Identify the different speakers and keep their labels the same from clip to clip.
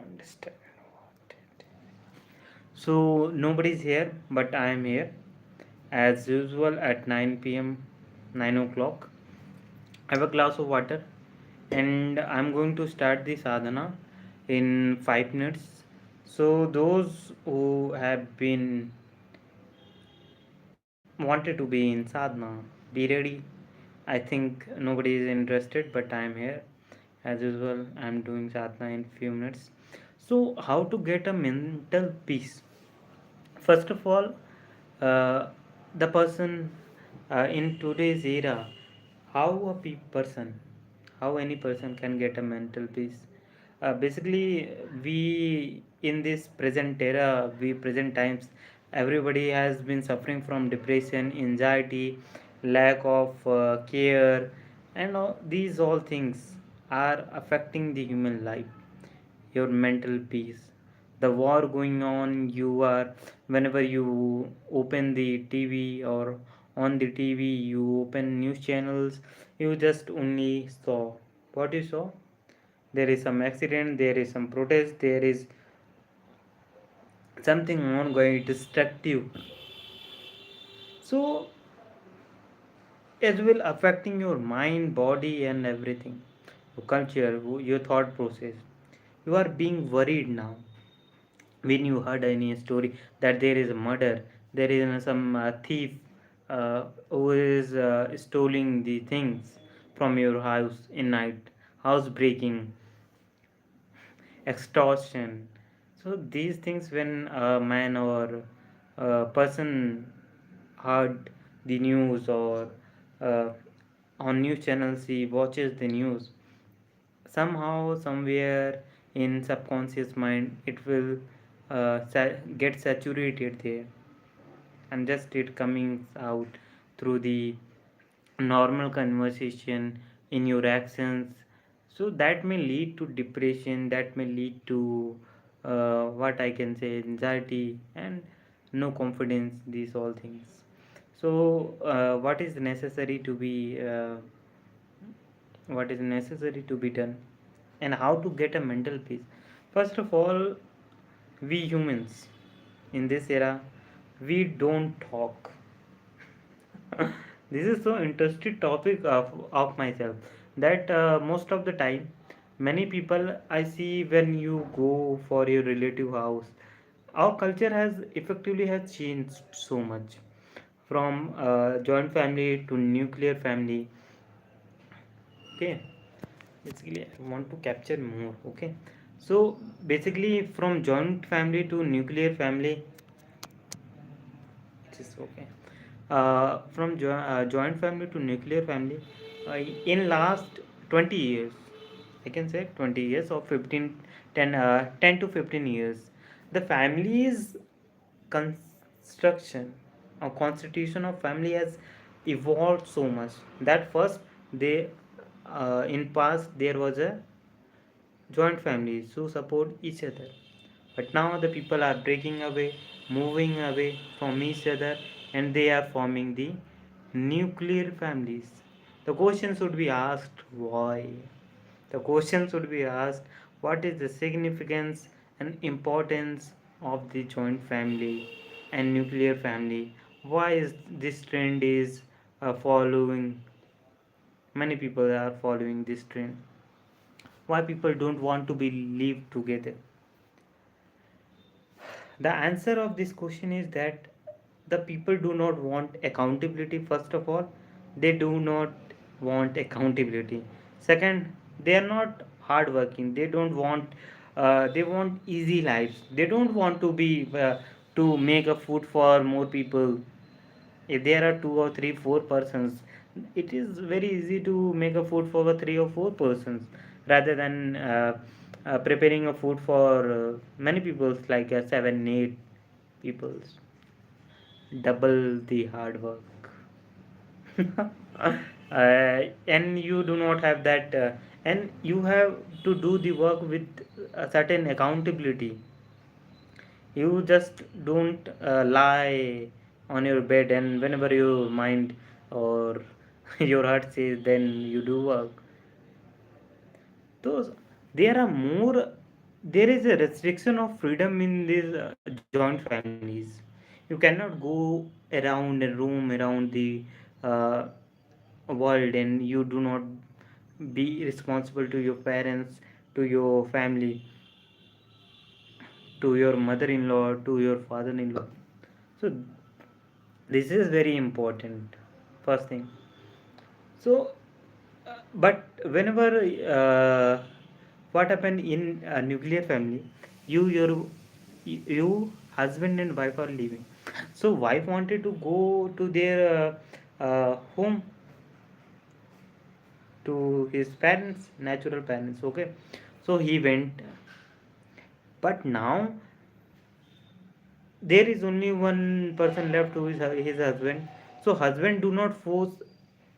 Speaker 1: understand. So nobody's here, but I am here as usual at 9 p.m. 9 o'clock. I have a glass of water, and I'm going to start the sadhana in 5 minutes. So those who have been wanted to be in sadhana, be ready. I think nobody is interested, but I am here as usual. I'm doing sadhana in few minutes. So how to get a mental peace? First of all, uh, the person in today's era, how a person, how any person can get a mental peace. Basically, we in this present era, we present times, everybody has been suffering from depression, anxiety, lack of care, and these all things are affecting the human life, your mental peace. The war going on, you are, whenever you open the TV, or on the TV you open news channels, you just only saw what you saw. There is some accident, there is some protest, there is something ongoing, it distract you. So as well affecting your mind, body, and everything, your culture, your thought process. You are being worried now when you heard any story that there is a murder, there is some thief who is stealing the things from your house in night, house breaking, extortion. So these things, when a man or a person heard the news, or uh, on news channels he watches the news, somehow somewhere in subconscious mind it will get saturated there, and just it coming out through the normal conversation, in your actions. So that may lead to depression, that may lead to what I can say, anxiety, and no confidence, these all things. So what is necessary to be what is necessary to be done, and how to get a mental peace? First of all, we humans in this era, we don't talk. This is so interesting topic of myself, that most of the time, many people I see, when you go for your relative house, our culture has effectively has changed so much, from joint family to nuclear family. Okay, basically I want to capture more. Okay, so basically from joint family to nuclear family, it is okay. From joint family to nuclear family, in last 20 years, I can say 20 years or 15, 10, 10 to 15 years, the family's construction or constitution of family has evolved so much, that first they in past there was a joint families who support each other, but now the people are breaking away, moving away from each other, and they are forming the nuclear families. The question should be asked, why? The question should be asked, what is the significance and importance of the joint family and nuclear family? Why is this trend is following, many people are following this trend? Why people don't want to be live together? The answer of this question is that the people do not want accountability. First of all, they do not want accountability. Second, they are not hardworking, they don't want they want easy lives, they don't want to be to make a food for more people. If there are two or three four persons, it is very easy to make a food for three or four persons, rather than preparing a food for many people, like 7 8 peoples. Double the hard work. And you do not have that, and you have to do the work with a certain accountability. You just don't lie on your bed, and whenever your mind or your heart says, then you do work. Those, there are more there is a restriction of freedom in these joint families. You cannot go around and roam around the uh, world, and you do not be responsible to your parents, to your family, to your mother-in-law, to your father-in-law. So this is very important, first thing. So but whenever what happened in a nuclear family, you husband and wife are living. So wife wanted to go to their home, to his parents, natural parents. Okay, so he went, but now there is only one person left, who is his husband. So husband do not force,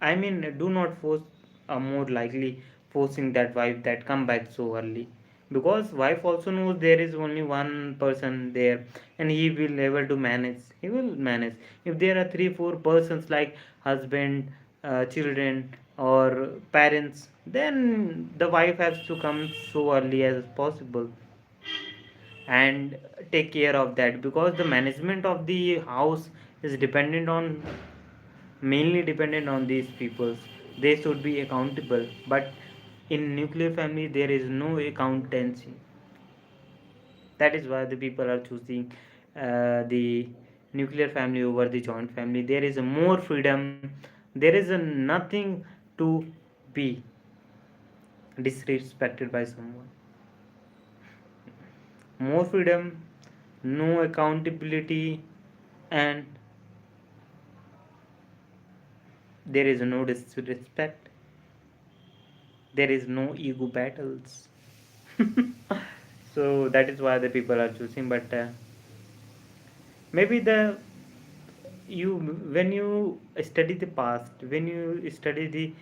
Speaker 1: I mean do not force, more likely forcing that wife that come back so early, because wife also knows there is only one person there, and he will able to manage, he will manage. If there are 3 4 persons like husband, children, or parents, then the wife has to come so early as possible and take care of that, because the management of the house is dependent on, mainly dependent on these peoples. They should be accountable, but in nuclear family there is no accountancy. That is why the people are choosing the nuclear family over the joint family. There is a more freedom, there is a nothing to be disrespected by someone. More freedom, no accountability, and there is no disrespect, there is no ego battles. So that is why the people are choosing. But maybe the you, when you study the past, when you study the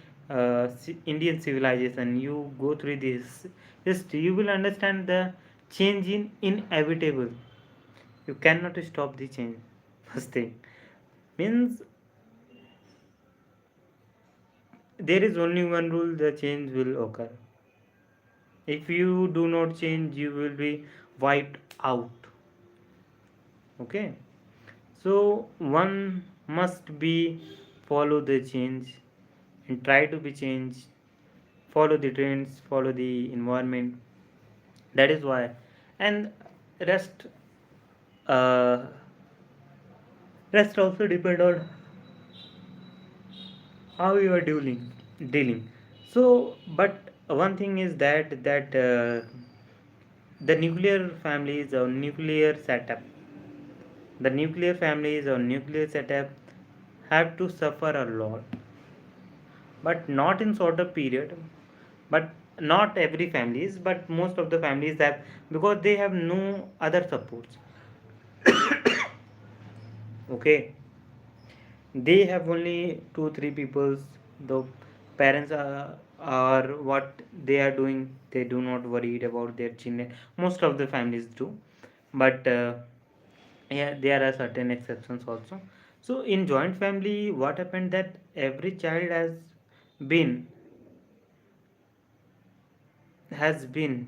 Speaker 1: Indian civilization, you go through this history, you will understand the change in inevitable. You cannot stop the change. First thing means, there is only one rule: the change will occur. If you do not change, you will be wiped out. Okay, so one must be follow the change and try to be changed, follow the trends, follow the environment. That is why. And rest, uh, rest also depend on how you are dealing. So but one thing is that the nuclear families or nuclear setup, the nuclear families or nuclear setup have to suffer a lot, but not in shorter period. But not every families, but most of the families have, because they have no other supports. Okay, they have only 2 3 peoples. The parents are what they are doing, they do not worry about their children. Most of the families do, but yeah, there are certain exceptions also. So in joint family, what happened, that every child been has been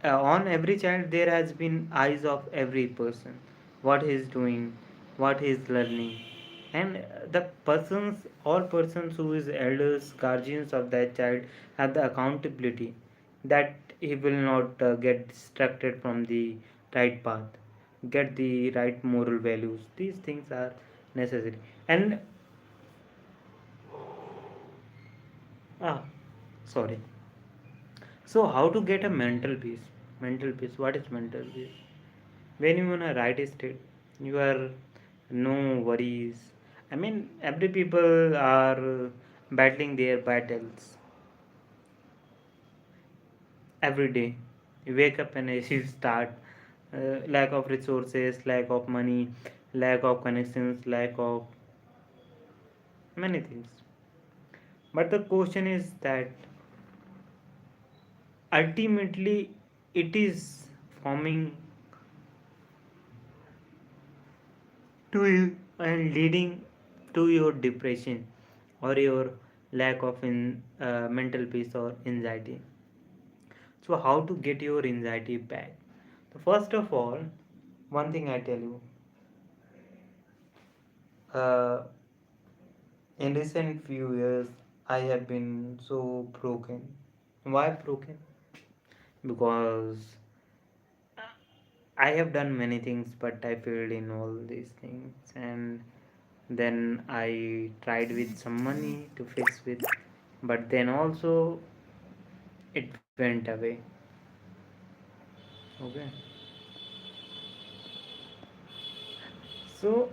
Speaker 1: on every child there has been eyes of every person, what he is doing, what he is learning. And the persons, all persons who is elders, guardians of that child, have the accountability that he will not get distracted from the right path, get the right moral values. These things are necessary. And ah sorry. So how to get a mental peace? Mental peace, what is mental peace? When you in a right state, you are no worries. I mean, every people are battling their battles every day. You wake up and you start, lack of resources, lack of money, lack of connections, lack of many things. But the question is that ultimately it is forming to you and leading to your depression or your lack of mental peace or anxiety. So how to get your anxiety back? So first of all, one thing I tell you, uh, in recent few years, I have been so broken. Why broken? Because I have done many things, but I failed in all these things, and then I tried with some money to fix with, but then also it went away. Okay, so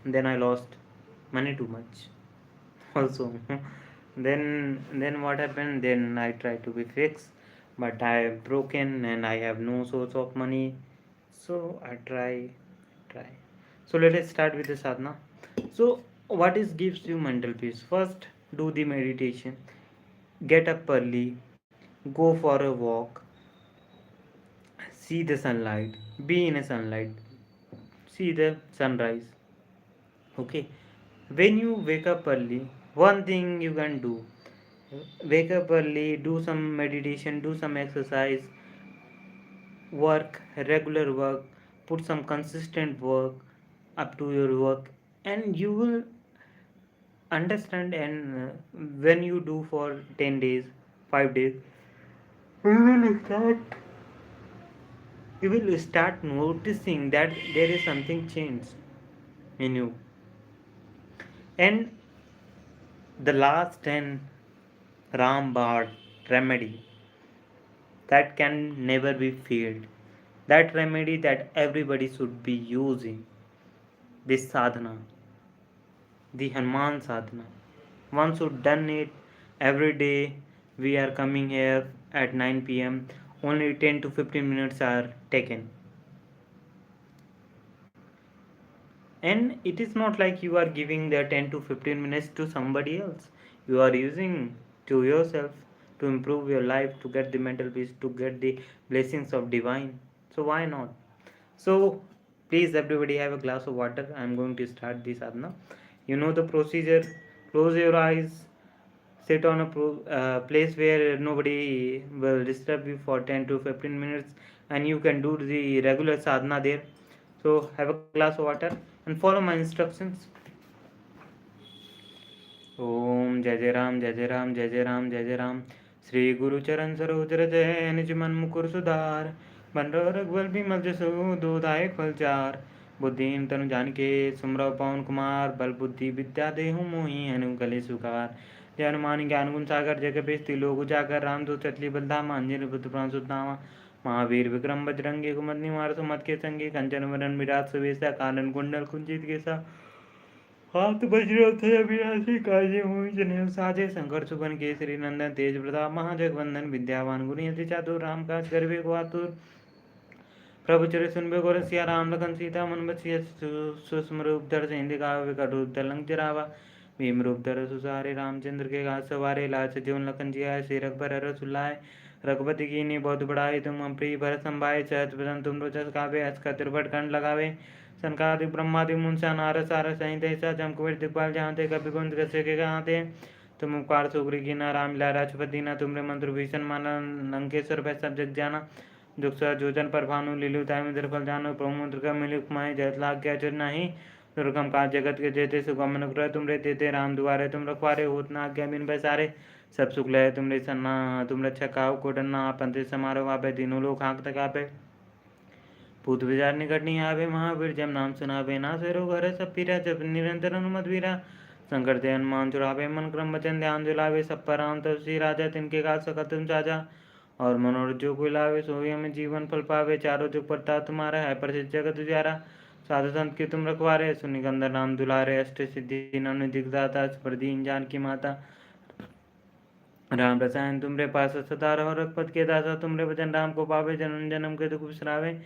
Speaker 1: then I lost money too much also. Then what happened? Then I tried to be fixed, but I have broken and I have no source of money. So I try. So let us start with the sadhana. So what is gives you mental peace? First, do the meditation. Get up early, go for a walk, see the sunlight, be in a sunlight, see the sunrise. Okay, when you wake up early, one thing you can do, wake up early, do some meditation, do some exercise, work, regular work, put some consistent work up to your work, and you will understand. And when you do for 10 days, 5 days, you will start you will start noticing that there is something changed in you. And the last and Rambard remedy that can never be failed, that remedy that everybody should be using, this sadhana, the Hanuman Sadhana. Once you done it every day, we are coming here at 9 p.m. Only 10 to 15 minutes are taken. And it is not like you are giving the 10 to 15 minutes to somebody else. You are using to yourself to improve your life, to get the mental peace, to get the blessings of divine. So why not? So please everybody have a glass of water. I am going to start this sadhana. You know the procedure. Close your eyes, sit on a place where nobody will disturb you for 10 to 15 minutes, and you can do the regular sadhana there. So have a glass of water and follow my instructions. ओम जय जय राम जय जय राम जय जय राम जय जय राम। श्री गुरु चरण सरोज जय निज मन मुकुर सुधार। बन रघुवर बिमल जसु दूधाय फल चार। बुद्धिहीन तनु जानिके सुमरौ पवन कुमार। बल बुद्धि विद्या देहु मोहि हनु कले सुकार। जय हनुमान ज्ञान गुण सागर जय कपीस तिलोक उजागर। राम दूत चतली बलधामा अंजनी पुत्र प्राण सुतनामा। महावीर विक्रम बजरंगी कुमति निवार सुमत के संगी। कंचन वरन विराट सुवेशा कानन कुंडल कुंजित केसा। हाथ वज्र थे अभिलाषी काजे मोहि जनेऊ साजे। शंकर सुवन केसरी नंदन तेज प्रताप महाजगवंदन। विद्यावान गुणी अति चातुर राम काज करबे को आतुर। प्रभु चरित सुनबे को रसिया। राम लखन सीता मन बसिया। सूक्ष्म रूप धर सिंधि गावे विकट रूप धर लंक जरावा। भीम रूप धर सुसारे रामचंद्र के घात सवारे। लाल सजीवन लखन जियाए श्री रघुबर हरष उल्लाय। रघुपति कीन्ही बहुत बड़ाई तुम हम प्रिय भरत संभाय। सहज बदन तुम रोचस गावे अस कतिर कंठ लगावे। सनकादिक ब्रह्मादि मुंसा नारद सारद सहित ऐसा जमकुबेर दिखपाल जहाँते कपि कुंद कसे के गाते। तुम उपकार सुग्री कीना राम मिला राजपति दीना। तुमरे मंत्र भीषण माना लंकेश्वर भय सब जग जाना। दुख जोजन पर भानु लीलु ताय मंदिर फल जानो। प्रभु मंत्र का मिलि उपमाय जयत लाग गया चर नाही। दुर्गम काज जगत के जेते सुगम अनुग्रह तुमरे तेते। राम दुआरे तुम रखवारे होत न आज्ञा बिन पैसारे। सब सुख लय तुमरे सन्ना तुम रक्षा काहू को डरना। आप अंत समारोह आपे तीनों लोग हाँक तकापे। भूत विचार निकट नहीं आवे महावीर। जब नाम सुनावे ना से रोग हरे सब पीरा। जब निरंतर हनुमत वीरा। संकट ते हनुमान छुड़ावे मन क्रम वचन ध्यान दिलावे। सब पर राम तपसी राजा तिनके काज सकत तुम साजा। और मनोरथ जो कोई लावे सोई हमें जीवन फल पावे। चारों जुग परताप तुम्हारा है प्रसिद्ध जगत उजियारा। साधु संत के तुम रखवारे सुनि कंदर नाम दुलारे। अष्ट सिद्धि नवनि दिगदाता प्रदीन जान की माता। राम रसायन तुमरे पास सदा रहो। रघुपत के दासा तुमरे वचन राम को पावे। जन्म जन्म के दुख बिसरावे।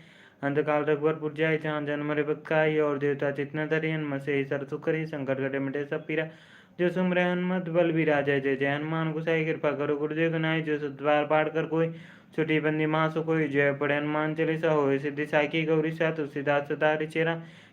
Speaker 1: अंतकाल रघुवर पुर जाय जहाँ जन्म रे बकाई। और देवता चित्त धरि हनुम से सर सुख करी। संकट घटे मिटे सब पीरा। जो सुमरे हनुमत बल बीरा। जय जय जय हनुमान गुसाई कृपा करो गुरुदेव नाई। जो सद्वार पाठ कर कोई छुटी बंदी माँ सो कोई। जय पड़े हनुमान चालीसा होय सिद्धि साखी गौरी सा। तुलसीदास सदा चेरा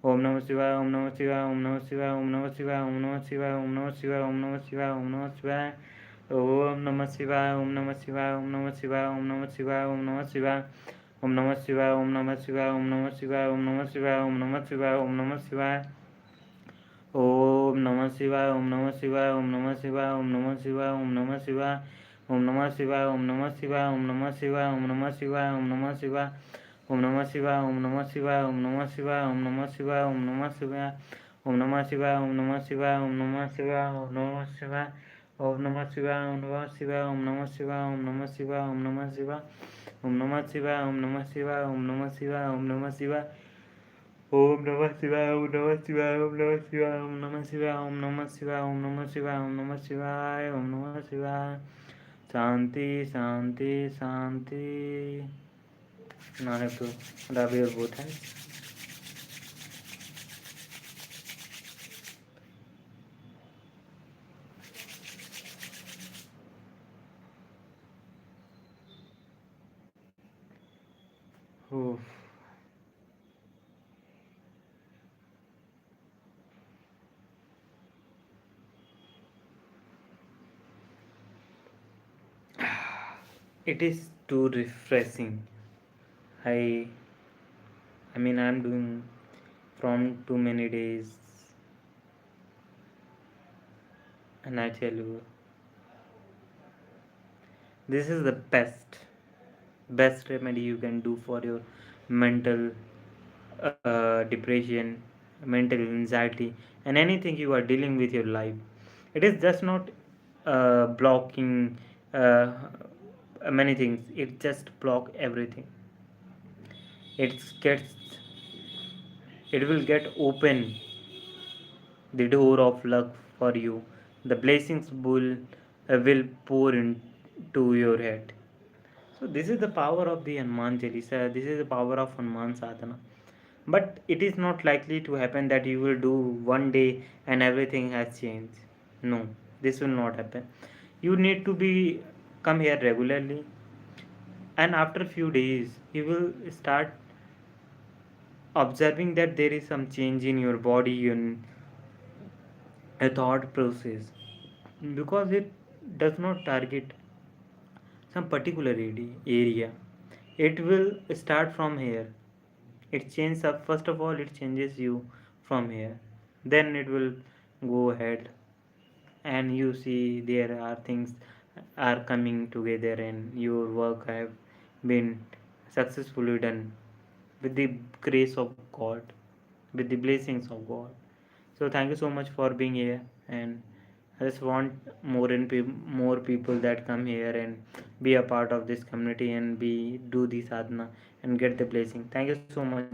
Speaker 1: Om Namah Shivaya, Om Namah Shivaya, Om Namah Shivaya, Om Namah Shivaya, Om Namah Shivaya, Om Namah Shivaya, Om Namah Shivaya, Om Namah Shivaya. Om Namah Shivaya, Om Namah Shivaya, Om Namah Shivaya, Om Namah Shivaya, Om Namah Shivaya. Om Namah Shivaya, Om Namah Shivaya, Om Namah Shivaya, Om Namah Shivaya, Om Namah Shivaya, Om Namah Shivaya. Om Namah Shivaya, Om Namah Shivaya, Om Namah Shivaya, Om Namah Shivaya, Om Namah Shivaya. Om Namah Shivaya, Om Namah Shivaya, Om Namah Shivaya, Om Namah Shivaya, Om Namah Shivaya. Om Namah Shivaya, Om Namah Shivaya, Om Namah Shivaya, Om Namah Shivaya, Om Namah Shivaya. Om Namah Shivaya, Om Namah Shivaya, Om Namah Shivaya, Om Namah Shivaya. Om Namah Shivaya, Om Namah Shivaya, Om Namah Shivaya, Om Namah Shivaya, Om Namah Shivaya. Om Namah Shivaya, Om Namah Shivaya, Om Namah Shivaya, Om Namah Shivaya. Om Namah Shivaya, Om Namah Shivaya, Om Namah Shivaya, Om Namah Shivaya, Om Namah Shivaya, Om Namah Shivaya, Om Namah Shivaya, Om Namah Shivaya. Shanti, Shanti, Shanti. Now I have to rub your both hands. Oof. It is too refreshing. I, I mean, I'm doing from too many days, and I tell you, this is the best remedy you can do for your mental depression, mental anxiety, and anything you are dealing with your life. It is just not blocking many things. It just block everything. It gets, it will get open the door of luck for you. The blessings will pour into your head. So this is the power of the Hanuman Chalisa. This is the power of Hanuman Sadhana. But it is not likely to happen that you will do one day and everything has changed. No, this will not happen. You need to be come here regularly, and after a few days you will start observing that there is some change in your body and a thought process, because it does not target some particular area. It will start from here. It changes up. First of all, it changes you from here, then it will go ahead, and you see there are things are coming together and your work have been successfully done with the grace of God, with the blessings of God. So thank you so much for being here, and I just want more people that come here and be a part of this community and be do the sadhana and get the blessing. Thank you so much.